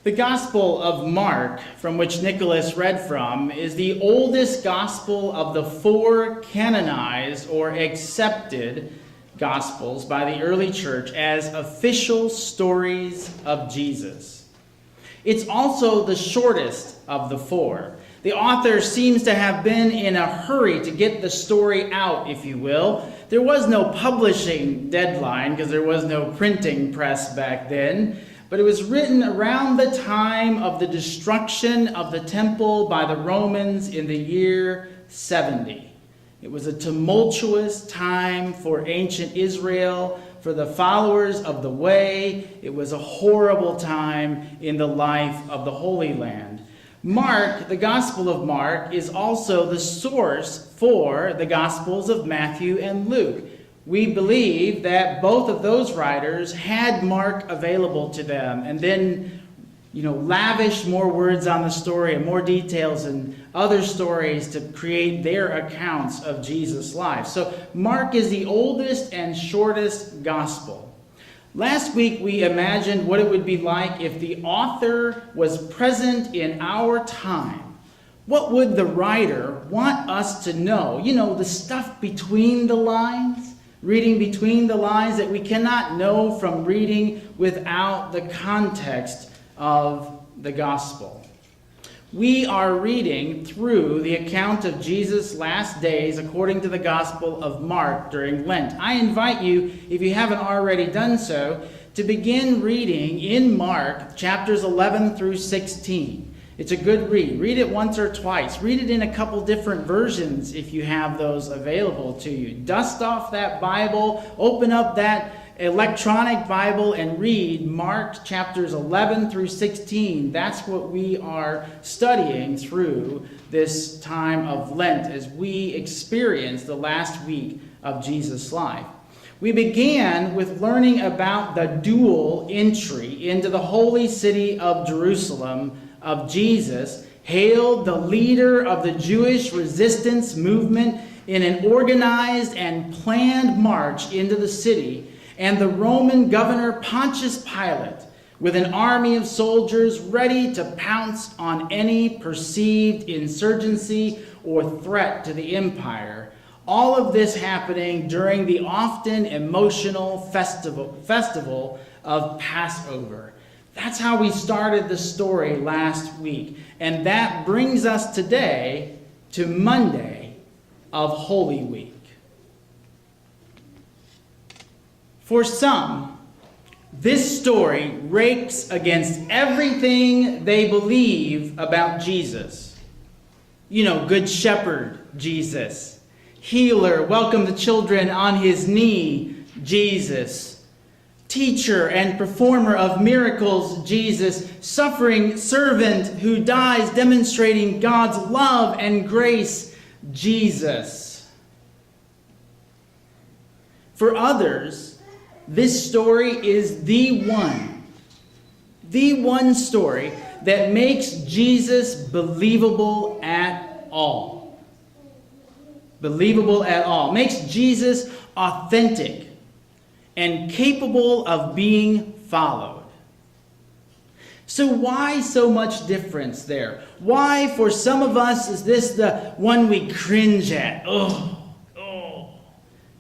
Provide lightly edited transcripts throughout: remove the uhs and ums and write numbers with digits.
The Gospel of Mark, from which Nicholas read from, is the oldest gospel of the four canonized or accepted Gospels by the early church as official stories of Jesus. It's also the shortest of the four. The author seems to have been in a hurry to get the story out, if you will. There was no publishing deadline because there was no printing press back then. But it was written around the time of the destruction of the temple by the Romans in the year 70. It was a tumultuous time for ancient Israel, for the followers of the way. It was a horrible time in the life of the Holy Land. Mark, the Gospel of Mark, is also the source for the Gospels of Matthew and Luke. We believe that both of those writers had Mark available to them and then, lavished more words on the story and more details and other stories to create their accounts of Jesus' life. So Mark is the oldest and shortest gospel. Last week we imagined what it would be like if the author was present in our time. What would the writer want us to know? The stuff between the lines? Reading between the lines that we cannot know from reading without the context of the gospel. We are reading through the account of Jesus' last days according to the Gospel of Mark during Lent. I invite you, if you haven't already done so, to begin reading in Mark chapters 11 through 16. It's a good read. Read it once or twice. Read it in a couple different versions if you have those available to you. Dust off that Bible, open up that electronic Bible and read Mark chapters 11 through 16. That's what we are studying through this time of Lent as we experience the last week of Jesus' life. We began with learning about the dual entry into the holy city of Jerusalem of Jesus, hailed the leader of the Jewish resistance movement in an organized and planned march into the city, and the Roman governor Pontius Pilate, with an army of soldiers ready to pounce on any perceived insurgency or threat to the empire. All of this happening during the often emotional festival of Passover. That's how we started the story last week. And that brings us today to Monday of Holy Week. For some, this story rakes against everything they believe about Jesus. Good shepherd Jesus. Healer, welcome the children on his knee, Jesus. Teacher and performer of miracles, Jesus. Suffering servant who dies demonstrating God's love and grace, Jesus. For others, this story is the one story that makes Jesus believable at all. Believable at all. Makes Jesus authentic and capable of being followed. So why so much difference there? Why, for some of us, is this the one we cringe at? Oh.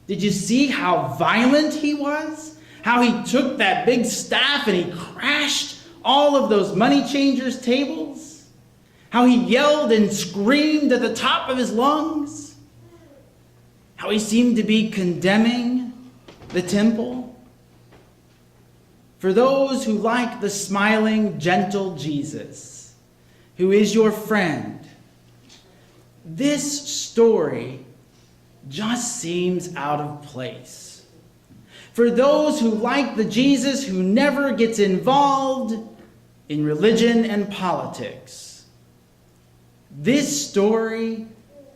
Did you see how violent he was? How he took that big staff and he crashed all of those money changers' tables? How he yelled and screamed at the top of his lungs? How he seemed to be condemning the temple? For those who like the smiling, gentle Jesus, who is your friend, this story just seems out of place. For those who like the Jesus who never gets involved in religion and politics, this story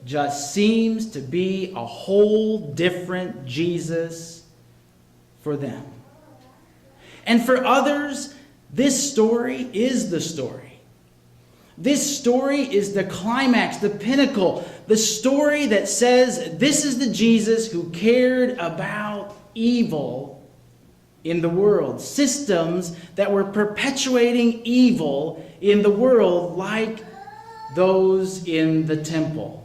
just seems to be a whole different Jesus for them. And for others, this story is the story. This story is the climax, the pinnacle, the story that says this is the Jesus who cared about evil in the world, systems that were perpetuating evil in the world, like those in the temple.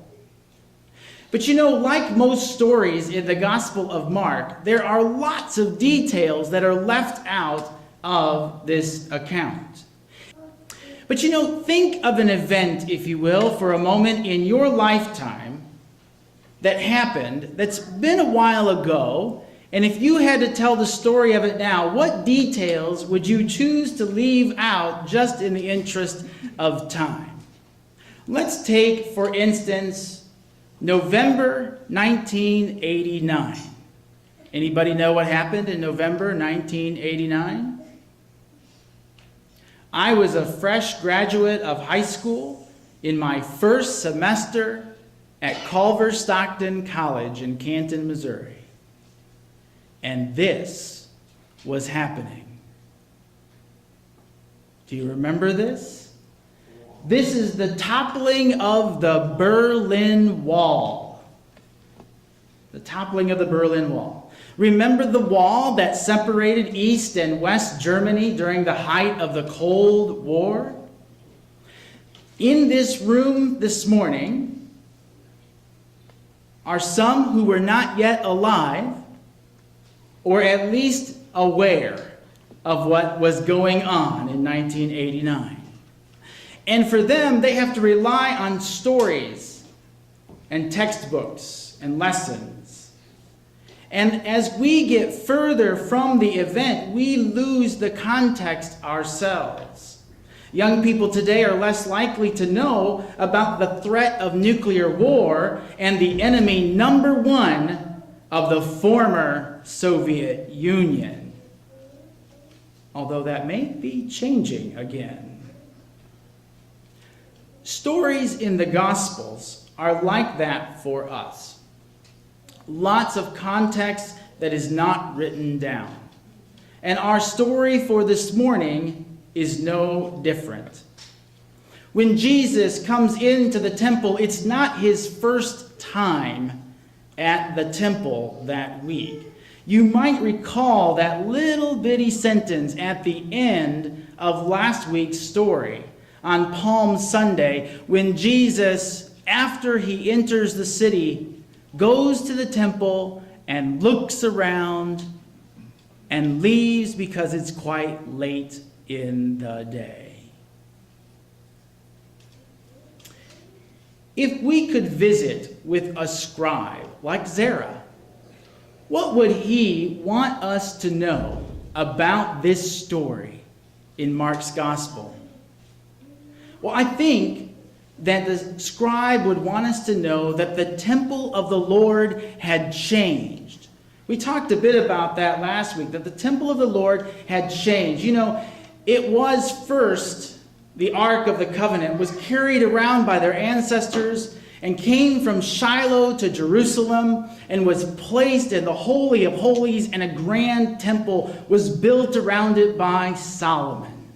But like most stories in the Gospel of Mark, there are lots of details that are left out of this account. But think of an event, if you will, for a moment in your lifetime that happened, that's been a while ago, and if you had to tell the story of it now, what details would you choose to leave out just in the interest of time? Let's take, for instance, November 1989. Anybody know what happened in November 1989? I was a fresh graduate of high school in my first semester at Culver Stockton College in Canton, Missouri. And this was happening. Do you remember this? This is the toppling of the Berlin Wall. The toppling of the Berlin Wall. Remember the wall that separated East and West Germany during the height of the Cold War? In this room this morning are some who were not yet alive, or at least aware of what was going on in 1989. And for them, they have to rely on stories and textbooks and lessons. And as we get further from the event, we lose the context ourselves. Young people today are less likely to know about the threat of nuclear war and the enemy number one of the former Soviet Union. Although that may be changing again. Stories in the Gospels are like that for us. Lots of context that is not written down. And our story for this morning is no different. When Jesus comes into the temple, it's not his first time at the temple that week. You might recall that little bitty sentence at the end of last week's story on Palm Sunday, when Jesus, after he enters the city, goes to the temple and looks around and leaves because it's quite late in the day. If we could visit with a scribe like Zerah, what would he want us to know about this story in Mark's Gospel? Well, I think that the scribe would want us to know that the temple of the Lord had changed. We talked a bit about that last week, that the temple of the Lord had changed. It was first, the Ark of the Covenant was carried around by their ancestors and came from Shiloh to Jerusalem and was placed in the Holy of Holies, and a grand temple was built around it by Solomon.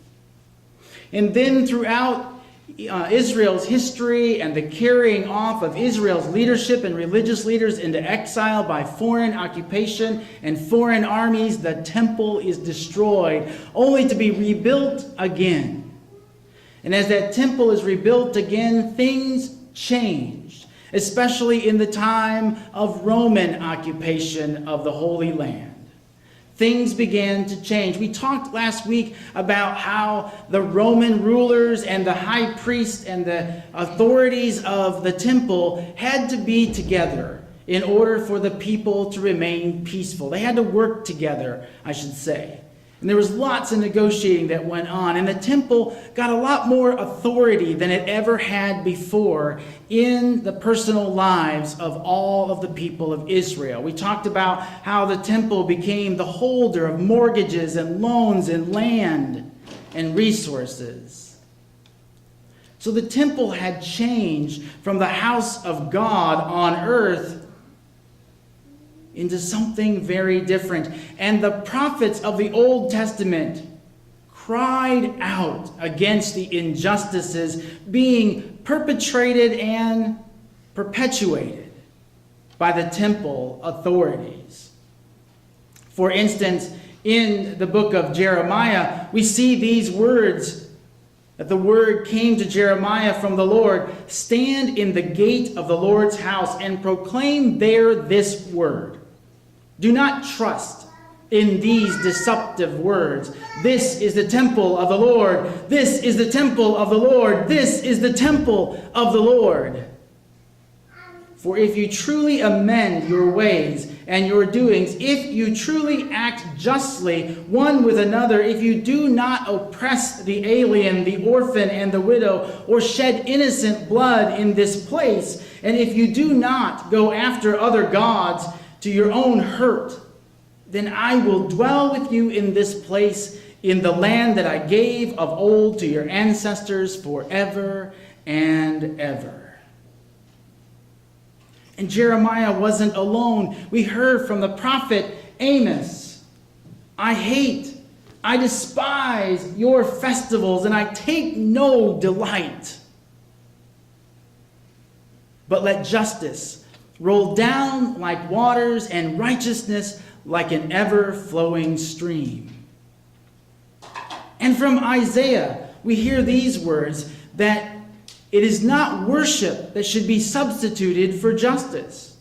And then throughout Israel's history and the carrying off of Israel's leadership and religious leaders into exile by foreign occupation and foreign armies, the temple is destroyed, only to be rebuilt again. And as that temple is rebuilt again, things changed, especially in the time of Roman occupation of the Holy Land. Things began to change. We talked last week about how the Roman rulers and the high priest and the authorities of the temple had to be together in order for the people to remain peaceful. They had to work together, I should say. And there was lots of negotiating that went on. And the temple got a lot more authority than it ever had before in the personal lives of all of the people of Israel. We talked about how the temple became the holder of mortgages and loans and land and resources. So the temple had changed from the house of God on earth into something very different. And the prophets of the Old Testament cried out against the injustices being perpetrated and perpetuated by the temple authorities. For instance, in the book of Jeremiah, we see these words, that the word came to Jeremiah from the Lord. Stand in the gate of the Lord's house and proclaim there this word. Do not trust in these deceptive words. This is the temple of the Lord. This is the temple of the Lord. This is the temple of the Lord. For if you truly amend your ways and your doings, if you truly act justly one with another, if you do not oppress the alien, the orphan, and the widow, or shed innocent blood in this place, and if you do not go after other gods to your own hurt, then I will dwell with you in this place, in the land that I gave of old to your ancestors forever and ever. And Jeremiah wasn't alone. We heard from the prophet Amos, I despise your festivals, and I take no delight. But let justice roll down like waters, and righteousness like an ever-flowing stream. And from Isaiah, we hear these words, that it is not worship that should be substituted for justice.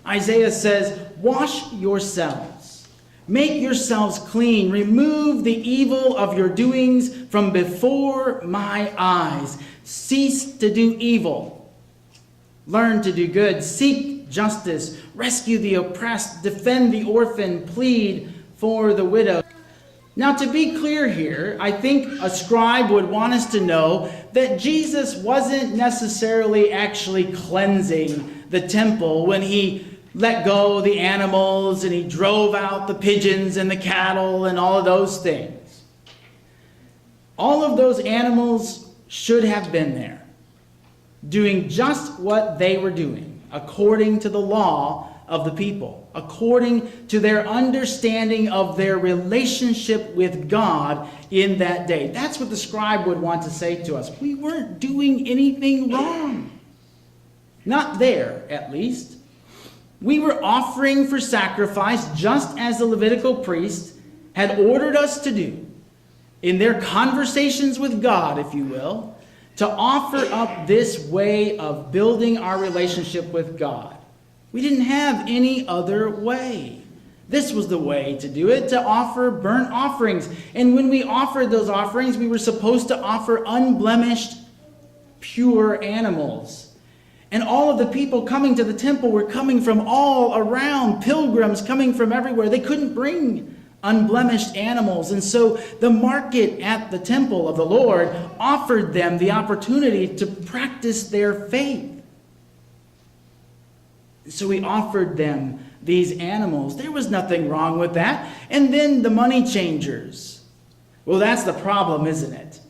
Isaiah says, wash yourselves, make yourselves clean, remove the evil of your doings from before my eyes. Cease to do evil, learn to do good, seek justice, rescue the oppressed, defend the orphan, plead for the widow. Now, to be clear here, I think a scribe would want us to know that Jesus wasn't necessarily actually cleansing the temple when he let go the animals and he drove out the pigeons and the cattle and all of those things. All of those animals should have been there, doing just what they were doing, according to the law of the people, according to their understanding of their relationship with God in that day. That's what the scribe would want to say to us. We weren't doing anything wrong. Not there, at least. We were offering for sacrifice just as the Levitical priests had ordered us to do in their conversations with God, if you will, to offer up this way of building our relationship with God. We didn't have any other way. This was the way to do it, to offer burnt offerings. And when we offered those offerings, we were supposed to offer unblemished, pure animals. And all of the people coming to the temple were coming from all around, pilgrims coming from everywhere. They couldn't bring unblemished animals. And so the market at the temple of the Lord offered them the opportunity to practice their faith. So we offered them these animals. There was nothing wrong with that. And then the money changers. Well, that's the problem, isn't it?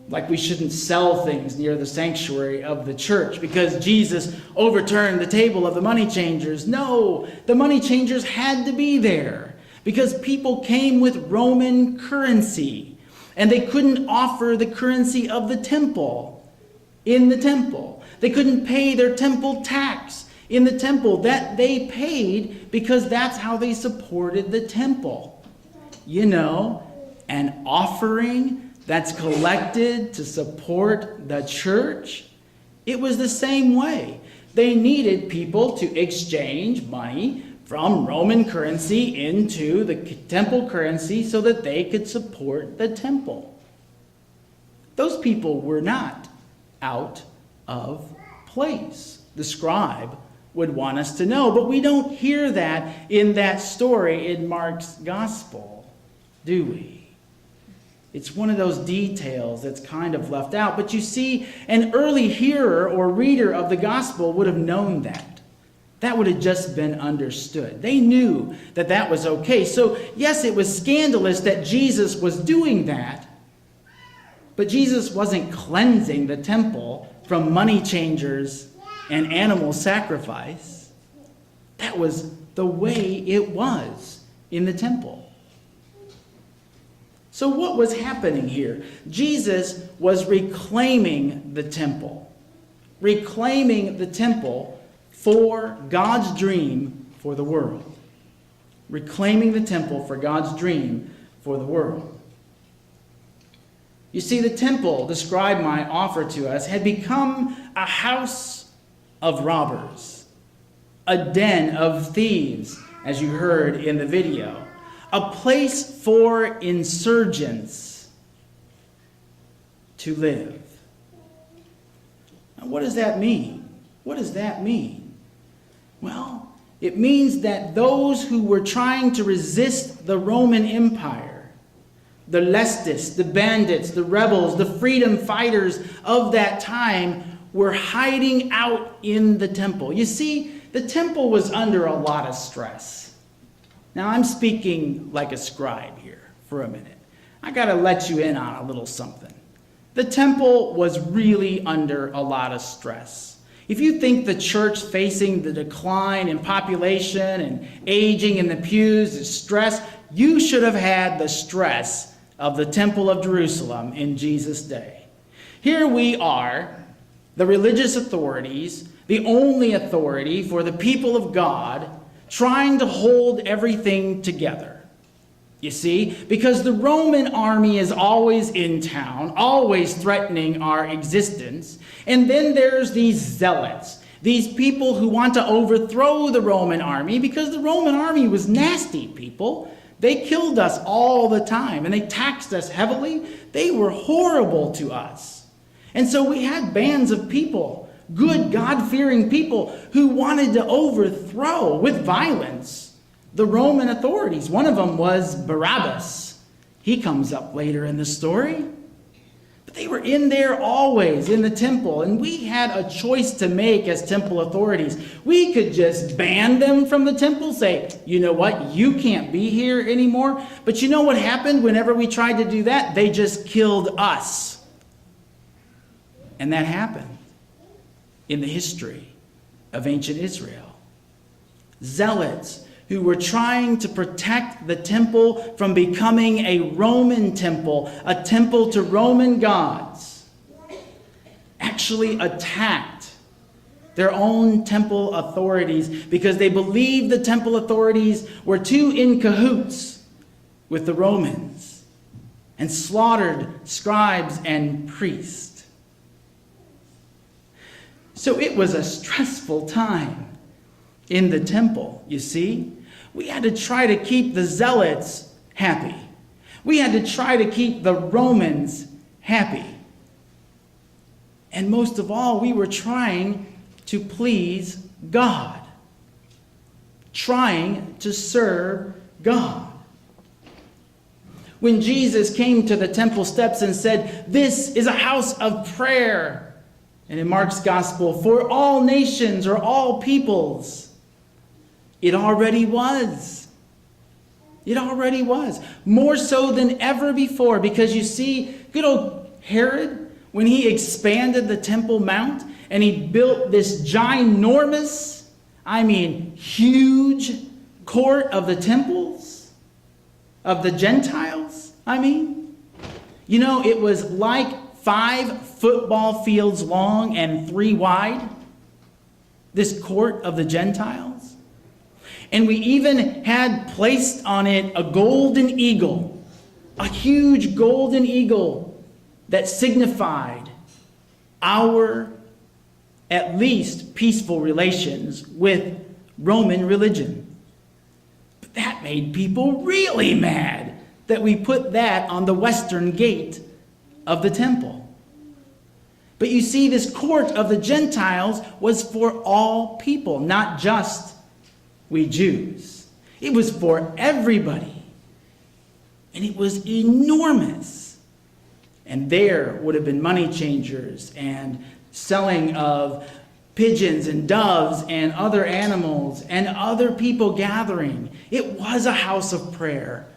Like we shouldn't sell things near the sanctuary of the church because Jesus overturned the table of the money changers. No, the money changers had to be there because people came with Roman currency and they couldn't offer the currency of the temple in the temple. They couldn't pay their temple tax in the temple that they paid because that's how they supported the temple. You know, an offering that's collected to support the church. It was the same way. They needed people to exchange money from Roman currency into the temple currency so that they could support the temple. Those people were not out of place. The scribe would want us to know, but we don't hear that in that story in Mark's gospel, do we? It's one of those details that's kind of left out. But you see, an early hearer or reader of the gospel would have known that. That would have just been understood. They knew that that was okay. So yes, it was scandalous that Jesus was doing that, but Jesus wasn't cleansing the temple from money changers and animal sacrifice. That was the way it was in the temple. So what was happening here? Jesus was reclaiming the temple. Reclaiming the temple for God's dream for the world. reclaiming the temple for God's dream for the world. You see, the temple, described my offer to us, had become a house of robbers, a den of thieves, as you heard in the video, a place for insurgents to live. Now, what does that mean? What does that mean? Well, it means that those who were trying to resist the Roman Empire, the leftists, the bandits, the rebels, the freedom fighters of that time, were hiding out in the temple. You see, the temple was under a lot of stress. Now, I'm speaking like a scribe here for a minute. I got to let you in on a little something. The temple was really under a lot of stress. If you think the church facing the decline in population and aging in the pews is stress, you should have had the stress of the Temple of Jerusalem in Jesus' day. Here we are, the religious authorities, the only authority for the people of God, trying to hold everything together. You see, because the Roman army is always in town, always threatening our existence. And then there's these zealots, these people who want to overthrow the Roman army because the Roman army was nasty people. They killed us all the time and they taxed us heavily. They were horrible to us. And so we had bands of people, good God-fearing people, who wanted to overthrow with violence the Roman authorities. One of them was Barabbas. He comes up later in the story. But they were in there always, in the temple, and we had a choice to make as temple authorities. We could just ban them from the temple, say, you know what, you can't be here anymore. But you know what happened whenever we tried to do that? They just killed us. And that happened in the history of ancient Israel. Zealots who were trying to protect the temple from becoming a Roman temple, a temple to Roman gods, actually attacked their own temple authorities because they believed the temple authorities were too in cahoots with the Romans and slaughtered scribes and priests. So it was a stressful time in the temple, you see. We had to try to keep the zealots happy. We had to try to keep the Romans happy. And most of all, we were trying to please God. Trying to serve God. When Jesus came to the temple steps and said, "This is a house of prayer," and in Mark's gospel, "for all nations or all peoples," it already was. It already was. More so than ever before. Because you see, good old Herod, when he expanded the Temple Mount and he built this ginormous, huge court of the temples, of the Gentiles, it was like 5 football fields long and 3 wide. This court of the Gentiles. And we even had placed on it a golden eagle, a huge golden eagle that signified our, at least, peaceful relations with Roman religion. But that made people really mad that we put that on the western gate of the temple. But you see, this court of the Gentiles was for all people, not just we Jews. It was for everybody. And it was enormous. And there would have been money changers and selling of pigeons and doves and other animals and other people gathering. It was a house of prayer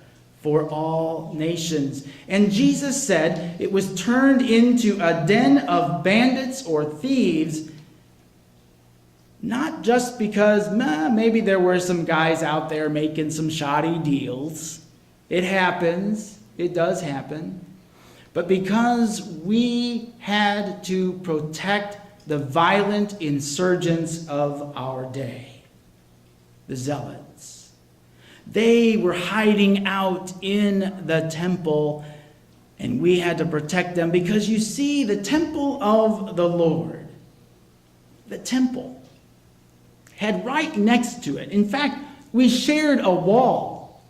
for all nations. And Jesus said it was turned into a den of bandits or thieves, not just because maybe there were some guys out there making some shoddy deals. It happens. It does happen. But because we had to protect the violent insurgents of our day, the zealots. They were hiding out in the temple, and we had to protect them because you see, the temple of the Lord, the temple, had right next to it. In fact, we shared a wall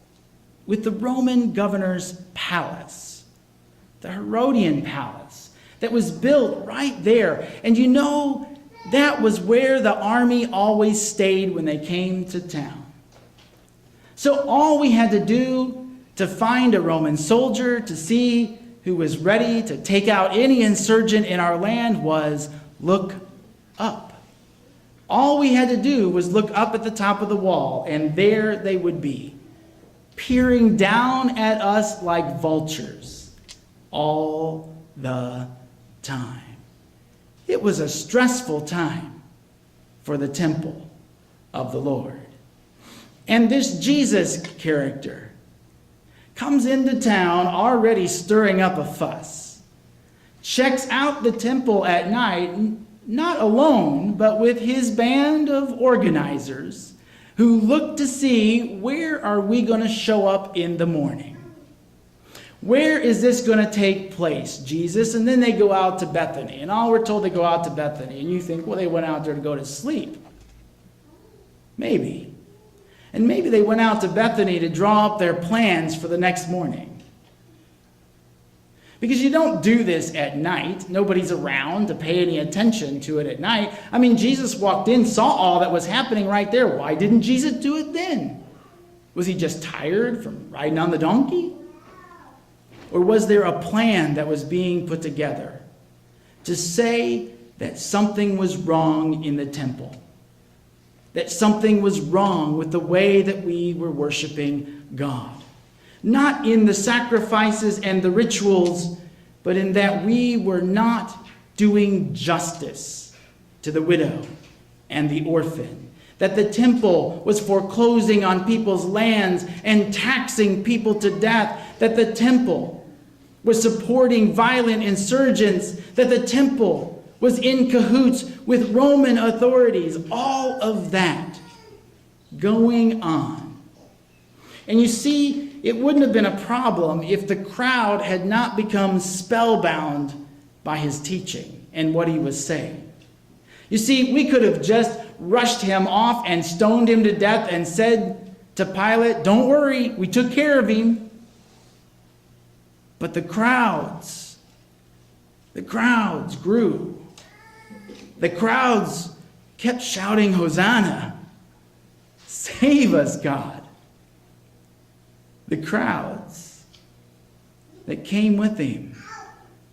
with the Roman governor's palace, the Herodian palace, that was built right there. And you know, that was where the army always stayed when they came to town. So all we had to do to find a Roman soldier, to see who was ready to take out any insurgent in our land, was look up. All we had to do was look up at the top of the wall, and there they would be, peering down at us like vultures all the time. It was a stressful time for the temple of the Lord. And this Jesus character comes into town already stirring up a fuss, checks out the temple at night, not alone, but with his band of organizers who look to see, where are we going to show up in the morning? Where is this going to take place, Jesus? And then they go out to Bethany. And all we're told, they go out to Bethany. And you think, well, they went out there to go to sleep. Maybe. And maybe they went out to Bethany to draw up their plans for the next morning. Because you don't do this at night. Nobody's around to pay any attention to it at night. I mean, Jesus walked in, saw all that was happening right there. Why didn't Jesus do it then? Was he just tired from riding on the donkey? Or was there a plan that was being put together to say that something was wrong in the temple? That something was wrong with the way that we were worshiping God? Not in the sacrifices and the rituals, but in that we were not doing justice to the widow and the orphan. That the temple was foreclosing on people's lands and taxing people to death. That the temple was supporting violent insurgents. That the temple was in cahoots with Roman authorities. All of that going on. And you see, it wouldn't have been a problem if the crowd had not become spellbound by his teaching and what he was saying. You see, we could have just rushed him off and stoned him to death and said to Pilate, "Don't worry, we took care of him." But the crowds grew. The crowds kept shouting, "Hosanna! Save us, God!" The crowds that came with him,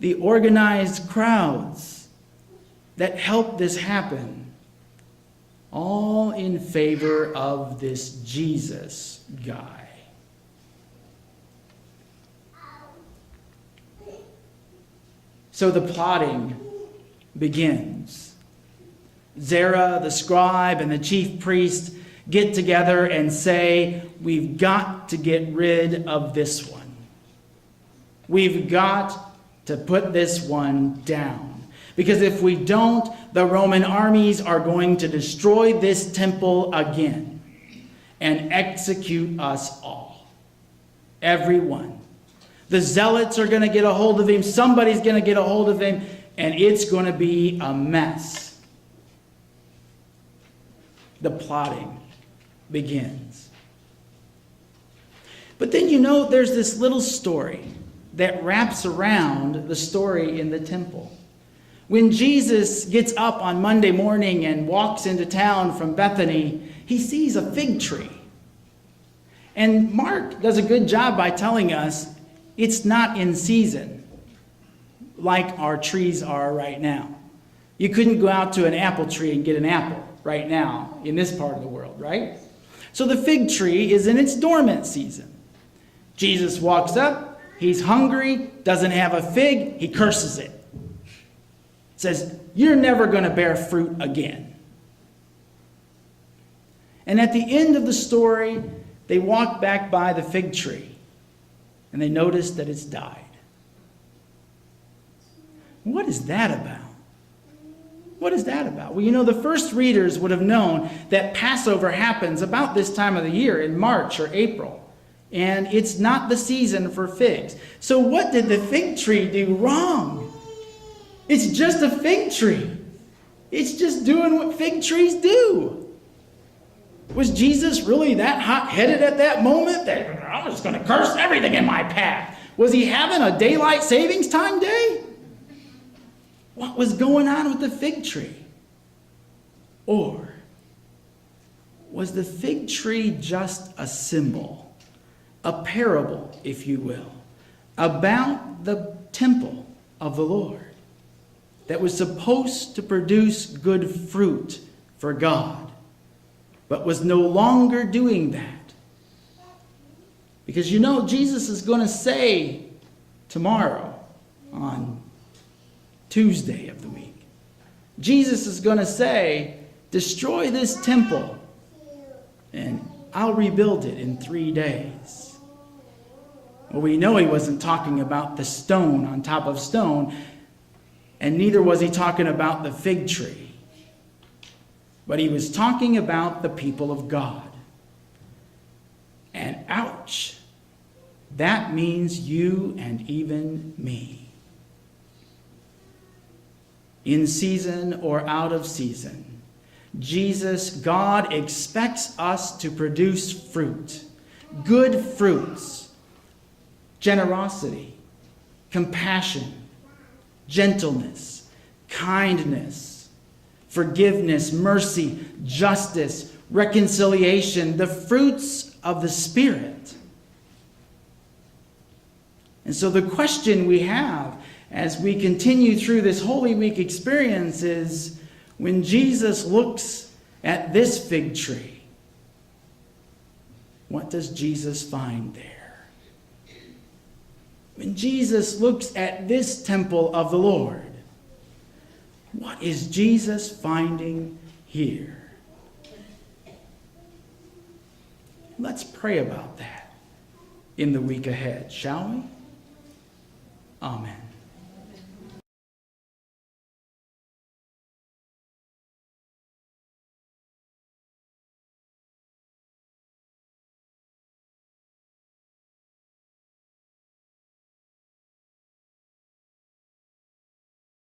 the organized crowds that helped this happen, all in favor of this Jesus guy. So the plotting begins. Zerah, the scribe, and the chief priest get together and say, we've got to get rid of this one. We've got to put this one down. Because if we don't, the Roman armies are going to destroy this temple again and execute us all. Everyone. The zealots are going to get a hold of him. Somebody's going to get a hold of him. And it's going to be a mess. The plotting begins. But then there's this little story that wraps around the story in the temple. When Jesus gets up on Monday morning and walks into town from Bethany, he sees a fig tree. And Mark does a good job by telling us it's not in season like our trees are right now. You couldn't go out to an apple tree and get an apple right now in this part of the world, right? So the fig tree is in its dormant season. Jesus walks up, he's hungry, doesn't have a fig, he curses it. Says, "You're never going to bear fruit again." And at the end of the story, they walk back by the fig tree and they notice that it's died. What is that about? What is that about? Well, the first readers would have known that Passover happens about this time of the year in March or April. And it's not the season for figs. So what did the fig tree do wrong? It's just a fig tree. It's just doing what fig trees do. Was Jesus really that hot-headed at that moment that I'm just going to curse everything in my path? Was he having a daylight savings time day? What was going on with the fig tree? Or was the fig tree just a symbol, a parable, if you will, about the temple of the Lord that was supposed to produce good fruit for God, but was no longer doing that? Because Jesus is going to say tomorrow on Tuesday of the week, Jesus is going to say, destroy this temple and I'll rebuild it in 3 days. Well, we know he wasn't talking about the stone on top of stone, and neither was he talking about the fig tree. But he was talking about the people of God. And ouch, that means you and even me. In season or out of season, Jesus, God, expects us to produce fruit, good fruits, generosity, compassion, gentleness, kindness, forgiveness, mercy, justice, reconciliation, the fruits of the Spirit. And so the question we have as we continue through this Holy Week experience is, when Jesus looks at this fig tree, what does Jesus find there? When Jesus looks at this temple of the Lord, what is Jesus finding here? Let's pray about that in the week ahead, shall we? Amen.